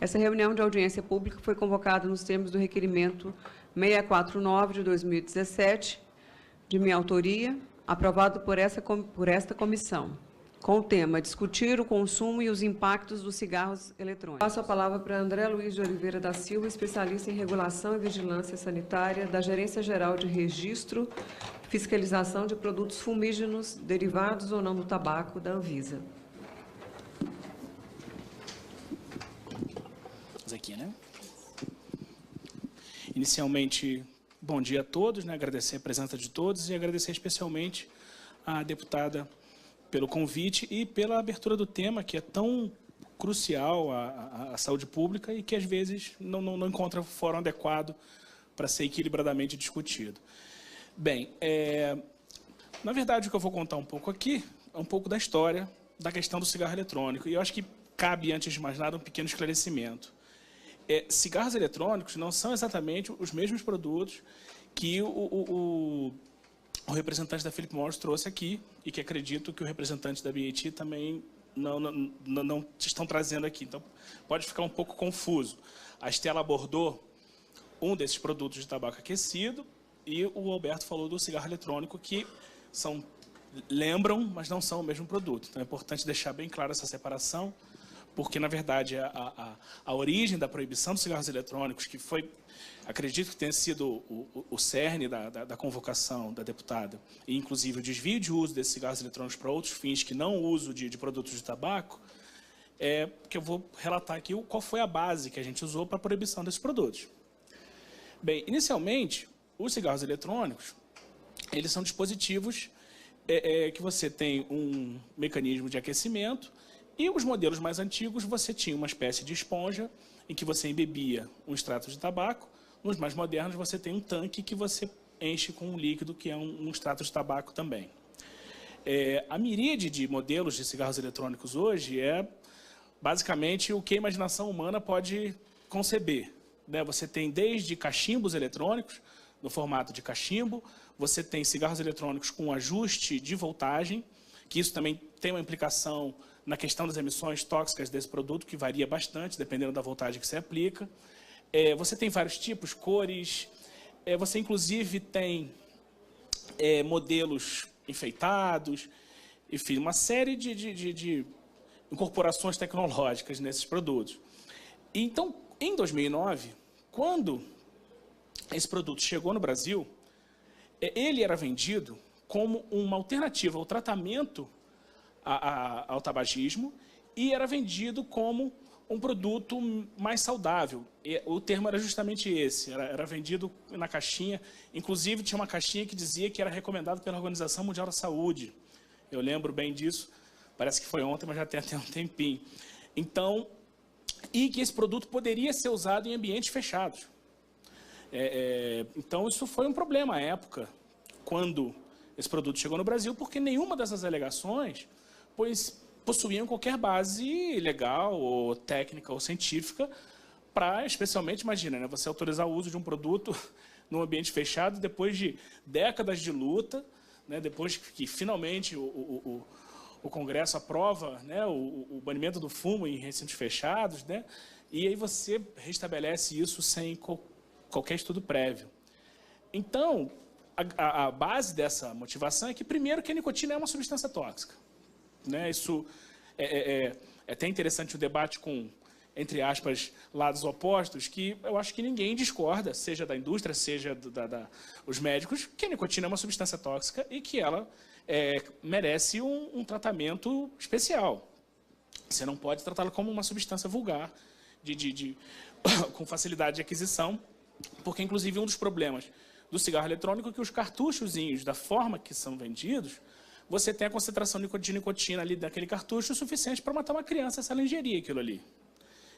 Essa reunião de audiência pública foi convocada nos termos do requerimento 649 de 2017, de minha autoria, aprovado por esta comissão, com o tema discutir o consumo e os impactos dos cigarros eletrônicos. Passo a palavra para André Luiz de Oliveira da Silva, especialista em regulação e vigilância sanitária da Gerência Geral de Registro, Fiscalização de Produtos Fumígenos, derivados ou não do tabaco, da Anvisa. Aqui, né? Inicialmente, bom dia a todos, né? Agradecer a presença de todos e agradecer especialmente à deputada pelo convite e pela abertura do tema, que é tão crucial à saúde pública e que, às vezes, não encontra o fórum adequado para ser equilibradamente discutido. Bem, na verdade, o que eu vou contar um pouco aqui é um pouco da história da questão do cigarro eletrônico. E eu acho que cabe, antes de mais nada, um pequeno esclarecimento. Cigarros eletrônicos não são exatamente os mesmos produtos que o representante da Philip Morris trouxe aqui e que acredito que o representante da BAT também não estão trazendo aqui. Então, pode ficar um pouco confuso. A Stella abordou um desses produtos de tabaco aquecido e o Alberto falou do cigarro eletrônico, que lembram, mas não são o mesmo produto. Então, é importante deixar bem clara essa separação, porque, na verdade, a origem da proibição dos cigarros eletrônicos, que foi, acredito que tenha sido o cerne da convocação da deputada, e, inclusive, o desvio de uso desses cigarros eletrônicos para outros fins que não o uso de produtos de tabaco, que eu vou relatar aqui qual foi a base que a gente usou para a proibição desses produtos. Bem, inicialmente, os cigarros eletrônicos, eles são dispositivos que você tem um mecanismo de aquecimento. E os modelos mais antigos, você tinha uma espécie de esponja em que você embebia um extrato de tabaco. Nos mais modernos, você tem um tanque que você enche com um líquido, que é um extrato de tabaco também. A miríade de modelos de cigarros eletrônicos hoje é, basicamente, o que a imaginação humana pode conceber, né? Você tem desde cachimbos eletrônicos, no formato de cachimbo, você tem cigarros eletrônicos com ajuste de voltagem, que isso também tem uma implicação na questão das emissões tóxicas desse produto, que varia bastante, dependendo da voltagem que você aplica. Você tem vários tipos, cores, você inclusive tem modelos enfeitados, enfim, uma série de incorporações tecnológicas nesses produtos. Então, em 2009, quando esse produto chegou no Brasil, ele era vendido como uma alternativa ao tratamento ao tabagismo e era vendido como um produto mais saudável. O termo era justamente esse, era vendido na caixinha. Inclusive, tinha uma caixinha que dizia que era recomendado pela Organização Mundial da Saúde. Eu lembro bem disso, parece que foi ontem, mas já tem até um tempinho. Então, e que esse produto poderia ser usado em ambientes fechados. Então, isso foi um problema à época, quando esse produto chegou no Brasil, porque nenhuma dessas alegações possuíam qualquer base legal, ou técnica, ou científica, para, especialmente, imagina, né, você autorizar o uso de um produto num ambiente fechado, depois de décadas de luta, né, depois que, finalmente, o Congresso aprova, né, o banimento do fumo em recintos fechados, né, e aí você restabelece isso sem qualquer estudo prévio. Então, a base dessa motivação é que, primeiro, que a nicotina é uma substância tóxica. Né? Isso é até interessante o debate com, entre aspas, lados opostos, que eu acho que ninguém discorda, seja da indústria, seja os médicos, que a nicotina é uma substância tóxica e que ela merece um tratamento especial. Você não pode tratá-la como uma substância vulgar, com facilidade de aquisição, porque, inclusive, um dos problemas do cigarro eletrônico é que os cartuchozinhos, da forma que são vendidos, você tem a concentração de nicotina ali daquele cartucho o suficiente para matar uma criança se ela ingerir aquilo ali.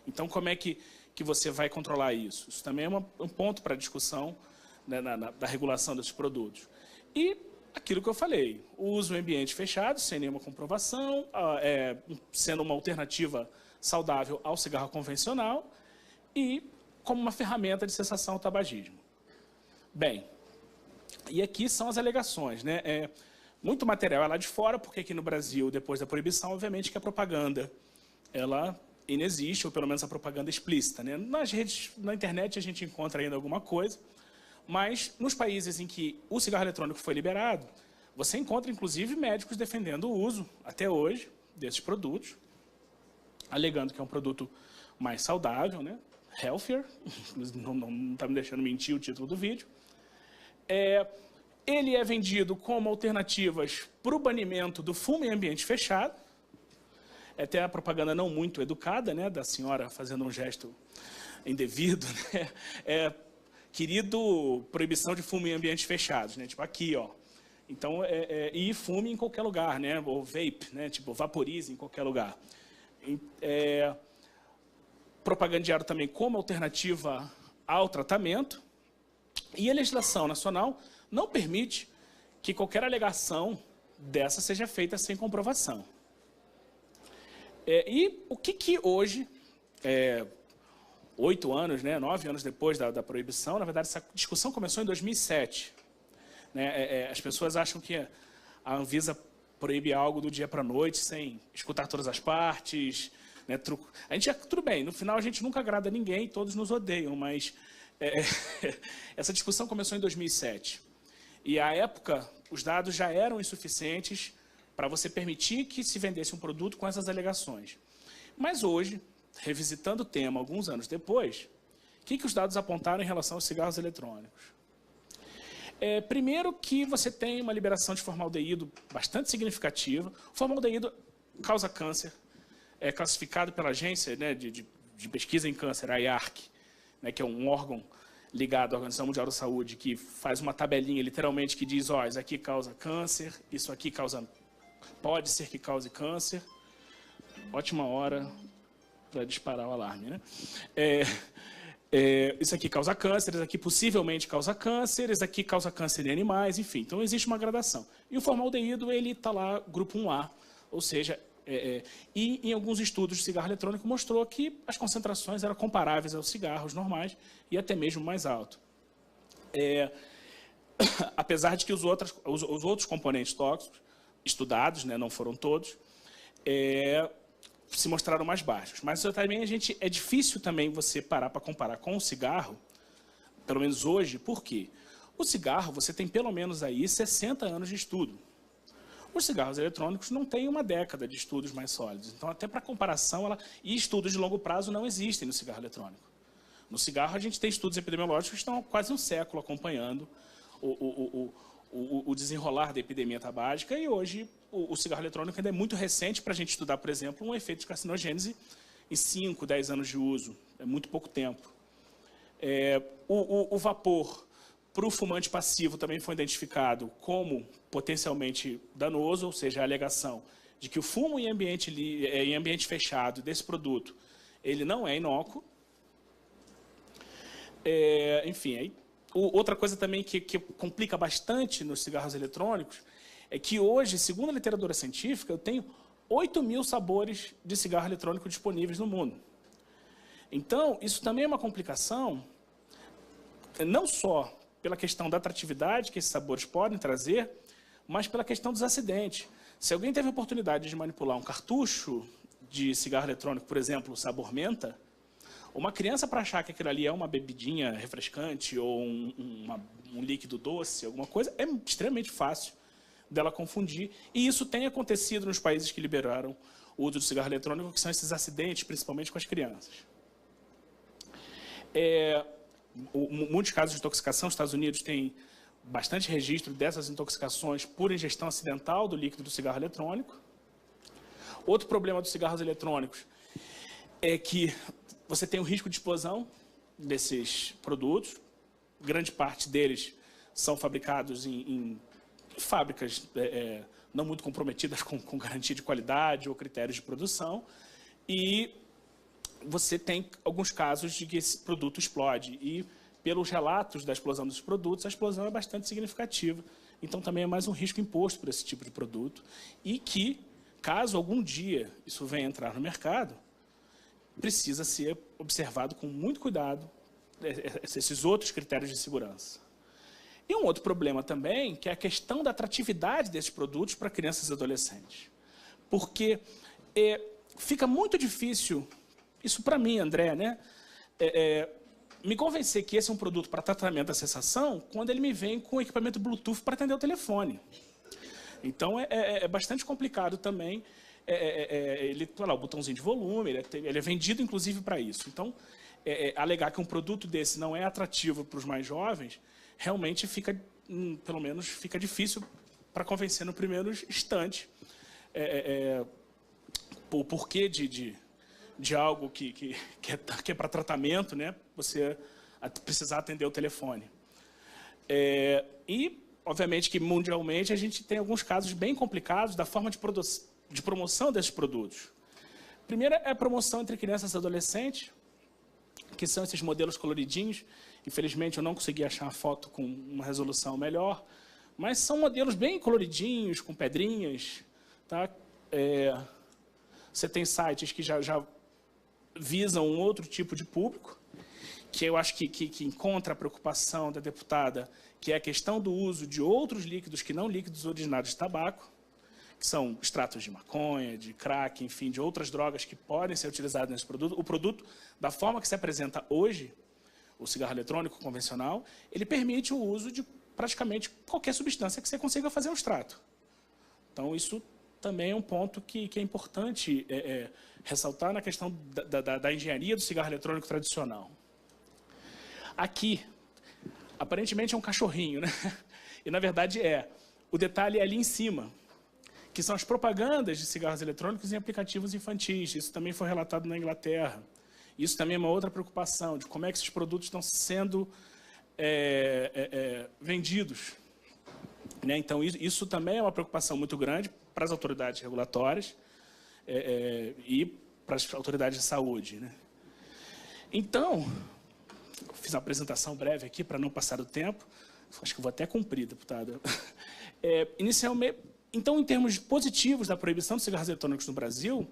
Então, como é que você vai controlar isso? Isso também é um ponto para discussão, né, da regulação desses produtos. E aquilo que eu falei, o uso em ambiente fechado, sem nenhuma comprovação, sendo uma alternativa saudável ao cigarro convencional e como uma ferramenta de cessação ao tabagismo. Bem, e aqui são as alegações, né? Muito material é lá de fora, porque aqui no Brasil, depois da proibição, obviamente que a propaganda ela inexiste, ou pelo menos a propaganda explícita, né? Nas redes, na internet a gente encontra ainda alguma coisa, mas nos países em que o cigarro eletrônico foi liberado, você encontra inclusive médicos defendendo o uso, até hoje, desses produtos, alegando que é um produto mais saudável, né? Healthier, não está me deixando mentir o título do vídeo. Ele é vendido como alternativas para o banimento do fumo em ambiente fechado. Até a propaganda não muito educada, né, da senhora fazendo um gesto indevido, né? Querido, proibição de fumo em ambientes fechados, né? Tipo aqui, ó. Então, e fume em qualquer lugar, né? Ou vape, né? Tipo, vaporize em qualquer lugar. Propagandeado também como alternativa ao tratamento. E a legislação nacional não permite que qualquer alegação dessa seja feita sem comprovação. E o que hoje, 8 anos, né, 9 anos depois da proibição, na verdade, essa discussão começou em 2007. Né, as pessoas acham que a Anvisa proíbe algo do dia para a noite, sem escutar todas as partes. Né, a gente, tudo bem, no final a gente nunca agrada ninguém, todos nos odeiam, mas essa discussão começou em 2007. E, à época, os dados já eram insuficientes para você permitir que se vendesse um produto com essas alegações. Mas hoje, revisitando o tema alguns anos depois, o que os dados apontaram em relação aos cigarros eletrônicos? Primeiro que você tem uma liberação de formaldeído bastante significativa. O formaldeído causa câncer, é classificado pela agência, né, de pesquisa em câncer, a IARC, né, que é um órgão ligado à Organização Mundial da Saúde, que faz uma tabelinha, literalmente, que diz, ó, isso aqui causa câncer, isso aqui pode ser que cause câncer. Ótima hora para disparar o alarme, né? Isso aqui causa câncer, isso aqui possivelmente causa câncer, isso aqui causa câncer em animais, enfim. Então, existe uma gradação. E o formaldeído, ele está lá, grupo 1A, ou seja, e em alguns estudos de cigarro eletrônico mostrou que as concentrações eram comparáveis aos cigarros normais e até mesmo mais alto. Apesar de que os outros componentes tóxicos estudados, né, não foram todos, se mostraram mais baixos. Mas também é difícil também você parar para comparar com o cigarro, pelo menos hoje, por quê? O cigarro, você tem pelo menos aí 60 anos de estudo. Os cigarros eletrônicos não têm uma década de estudos mais sólidos. Então, até para comparação, e estudos de longo prazo não existem no cigarro eletrônico. No cigarro, a gente tem estudos epidemiológicos que estão há quase um século acompanhando o desenrolar da epidemia tabágica, e hoje o cigarro eletrônico ainda é muito recente para a gente estudar, por exemplo, um efeito de carcinogênese em 5, 10 anos de uso. É muito pouco tempo. O vapor para o fumante passivo também foi identificado como potencialmente danoso, ou seja, a alegação de que o fumo em ambiente fechado desse produto, ele não é inócuo. Enfim, aí, outra coisa também que complica bastante nos cigarros eletrônicos é que hoje, segundo a literatura científica, eu tenho 8.000 sabores de cigarro eletrônico disponíveis no mundo. Então, isso também é uma complicação, não só pela questão da atratividade que esses sabores podem trazer, mas pela questão dos acidentes. Se alguém teve a oportunidade de manipular um cartucho de cigarro eletrônico, por exemplo, sabor menta, uma criança, para achar que aquilo ali é uma bebidinha refrescante ou um líquido doce, alguma coisa, é extremamente fácil dela confundir. E isso tem acontecido nos países que liberaram o uso do cigarro eletrônico, que são esses acidentes, principalmente com as crianças. Muitos casos de intoxicação, os Estados Unidos têm bastante registro dessas intoxicações por ingestão acidental do líquido do cigarro eletrônico. Outro problema dos cigarros eletrônicos é que você tem o risco de explosão desses produtos. Grande parte deles são fabricados em fábricas não muito comprometidas com garantia de qualidade ou critérios de produção. E você tem alguns casos de que esse produto explode. E, pelos relatos da explosão dos produtos, a explosão é bastante significativa. Então, também é mais um risco imposto por esse tipo de produto. E que, caso algum dia isso venha entrar no mercado, precisa ser observado com muito cuidado esses outros critérios de segurança. E um outro problema também, que é a questão da atratividade desses produtos para crianças e adolescentes. Porque fica muito difícil isso para mim, André, né, me convencer que esse é um produto para tratamento da sensação quando ele me vem com equipamento Bluetooth para atender o telefone. Então, é bastante complicado também. Ele tem lá o botãozinho de volume, ele é vendido, inclusive, para isso. Então, alegar que um produto desse não é atrativo para os mais jovens, realmente fica, pelo menos, fica difícil para convencer no primeiro instante o porquê de algo que é para tratamento, né, você precisar atender o telefone. E, obviamente, que mundialmente a gente tem alguns casos bem complicados da forma de promoção desses produtos. Primeiro é a promoção entre crianças e adolescentes, que são esses modelos coloridinhos. Infelizmente, eu não consegui achar a foto com uma resolução melhor, mas são modelos bem coloridinhos, com pedrinhas. Tá? Você tem sites que já visam um outro tipo de público, que eu acho que encontra a preocupação da deputada, que é a questão do uso de outros líquidos que não líquidos originários de tabaco, que são extratos de maconha, de crack, enfim, de outras drogas que podem ser utilizadas nesse produto. O produto, da forma que se apresenta hoje, o cigarro eletrônico convencional, ele permite o uso de praticamente qualquer substância que você consiga fazer um extrato. Então, isso também é um ponto que é importante ressaltar na questão da engenharia do cigarro eletrônico tradicional. Aqui, aparentemente é um cachorrinho, né? E, na verdade, o detalhe é ali em cima, que são as propagandas de cigarros eletrônicos em aplicativos infantis. Isso também foi relatado na Inglaterra. Isso também é uma outra preocupação, de como é que esses produtos estão sendo vendidos. Né? Então, isso também é uma preocupação muito grande para as autoridades regulatórias e para as autoridades de saúde. Né? Então, fiz uma apresentação breve aqui para não passar o tempo. Acho que vou até cumprir, deputada. Inicialmente, então, em termos positivos da proibição de cigarros eletrônicos no Brasil,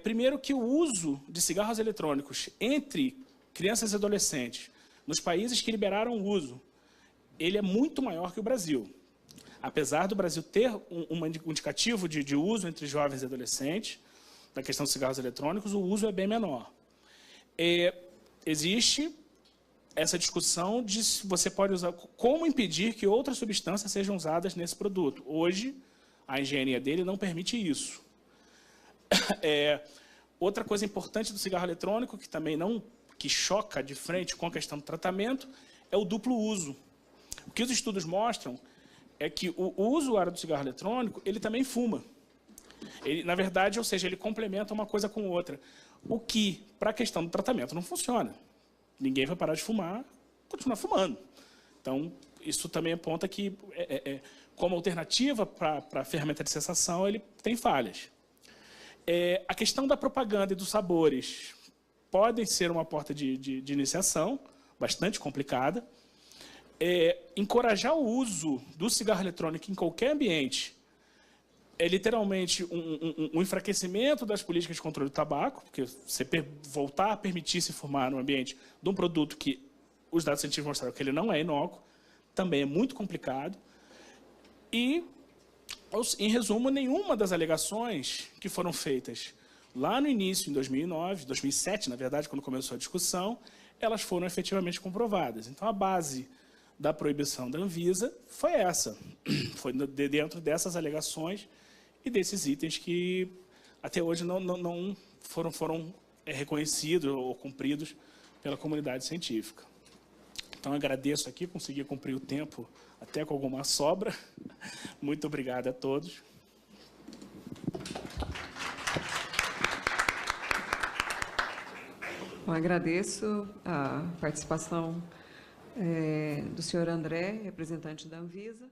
primeiro que o uso de cigarros eletrônicos entre crianças e adolescentes, nos países que liberaram o uso, ele é muito maior que o Brasil. Apesar do Brasil ter um indicativo de uso entre jovens e adolescentes, na questão dos cigarros eletrônicos, o uso é bem menor. Existe essa discussão de se você pode usar, como impedir que outras substâncias sejam usadas nesse produto. Hoje, a engenharia dele não permite isso. Outra coisa importante do cigarro eletrônico, que também que choca de frente com a questão do tratamento, é o duplo uso. O que os estudos mostram é que o usuário do cigarro eletrônico, ele também fuma. Ele, na verdade, ou seja, ele complementa uma coisa com outra. O que, para a questão do tratamento, não funciona. Ninguém vai parar de fumar, continuar fumando. Então, isso também aponta que, como alternativa para a ferramenta de sensação, ele tem falhas. A questão da propaganda e dos sabores podem ser uma porta de iniciação, bastante complicada. Encorajar o uso do cigarro eletrônico em qualquer ambiente é literalmente um enfraquecimento das políticas de controle do tabaco, porque você voltar a permitir se fumar no ambiente de um produto que os dados científicos mostraram que ele não é inócuo, também é muito complicado. E, em resumo, nenhuma das alegações que foram feitas lá no início, em 2009, 2007, na verdade, quando começou a discussão, elas foram efetivamente comprovadas. Então, a base da proibição da Anvisa foi essa, foi dentro dessas alegações e desses itens que até hoje não foram reconhecidos ou cumpridos pela comunidade científica. Então, agradeço aqui, consegui cumprir o tempo até com alguma sobra. Muito obrigado a todos. Eu agradeço a participação do senhor André, representante da Anvisa.